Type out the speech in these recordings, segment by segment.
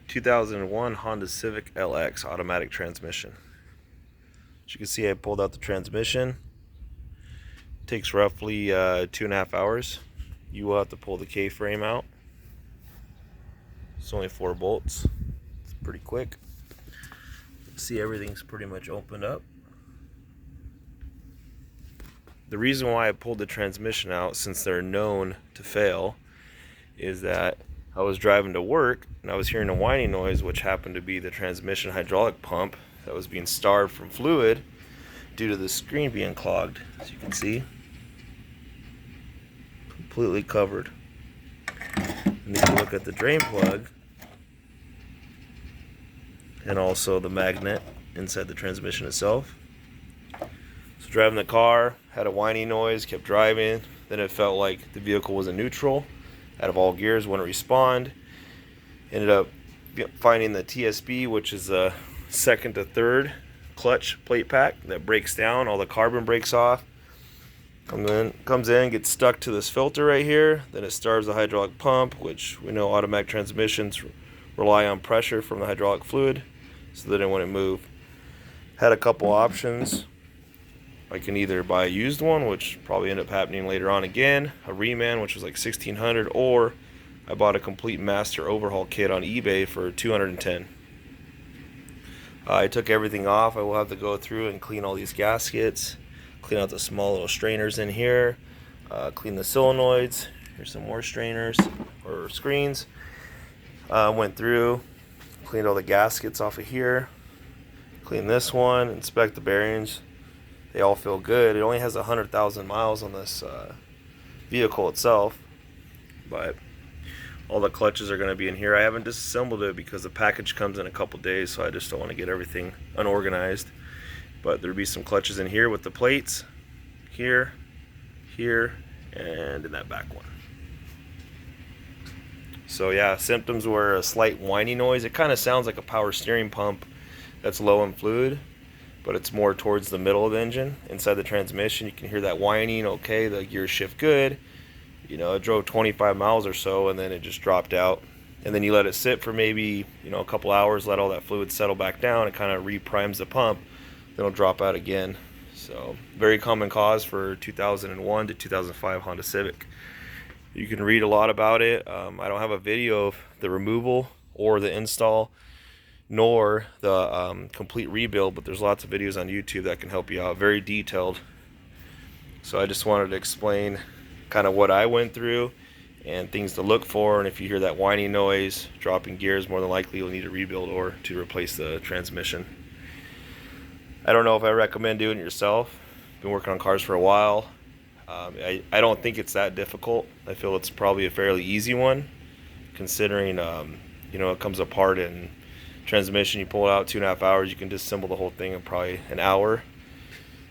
2001 Honda Civic LX automatic transmission. As you can see, I pulled out the transmission. It takes roughly 2.5 hours. You will have to pull the K-frame out. It's only 4 bolts. It's pretty quick. See, everything's pretty much opened up. The reason why I pulled the transmission out, since they're known to fail, is that I was driving to work and I was hearing a whining noise, which happened to be the transmission hydraulic pump that was being starved from fluid due to the screen being clogged. As you can see, completely covered. And if you look at the drain plug and also the magnet inside the transmission itself. So driving the car, had a whining noise, kept driving, then it felt like the vehicle was in neutral, out of all gears, wouldn't respond. Ended up finding the TSB, which is a second to third clutch plate pack that breaks down, all the carbon breaks off, comes in, gets stuck to this filter right here, then it starves the hydraulic pump, which we know automatic transmissions rely on pressure from the hydraulic fluid so that it wouldn't move. Had a couple options. I can either buy a used one, which probably end up happening later on again, a reman, which was like $1,600, or I bought a complete master overhaul kit on eBay for $210. I took everything off. I will have to go through and clean all these gaskets, clean out the small little strainers in here, clean the solenoids. Here's some more strainers or screens. Went through, cleaned all the gaskets off of here, cleaned this one, inspect the bearings. They all feel good. It only has 100,000 miles on this vehicle itself, but all the clutches are going to be in here. I haven't disassembled it because the package comes in a couple days, so I just don't want to get everything unorganized. But there'll be some clutches in here with the plates, here, here, and in that back one. So yeah, symptoms were a slight whiny noise. It kind of sounds like a power steering pump that's low in fluid, but it's more towards the middle of the engine. Inside the transmission, you can hear that whining. Okay, the gears shift good. You know, it drove 25 miles or so, and then it just dropped out. And then you let it sit for maybe, a couple hours, let all that fluid settle back down. It kind of reprimes the pump. Then it'll drop out again. So, very common cause for 2001 to 2005 Honda Civic. You can read a lot about it. I don't have a video of the removal or the install, nor the complete rebuild, but there's lots of videos on YouTube that can help you out, very detailed. So I just wanted to explain kind of what I went through and things to look for, and if you hear that whining noise, dropping gears, more than likely you'll need a rebuild or to replace the transmission. I don't know if I recommend doing it yourself. Been working on cars for a while. I don't think it's that difficult. I feel it's probably a fairly easy one, considering it comes apart in transmission. You pull it out 2.5 hours, you can disassemble the whole thing in probably an hour.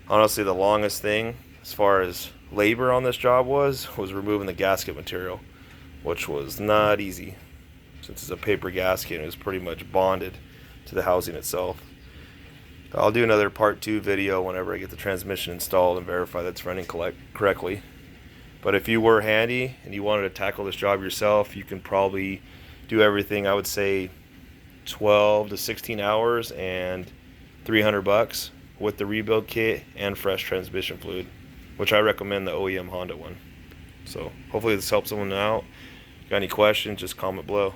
Honestly, the longest thing as far as labor on this job was removing the gasket material, which was not easy since it's a paper gasket and it was pretty much bonded to the housing itself. I'll do another part 2 video whenever I get the transmission installed and verify that's running correctly. But if you were handy and you wanted to tackle this job yourself, you can probably do everything, I would say 12 to 16 hours and $300 with the rebuild kit and fresh transmission fluid, which I recommend the OEM Honda one. So hopefully this helps someone out. Got any questions, just comment below.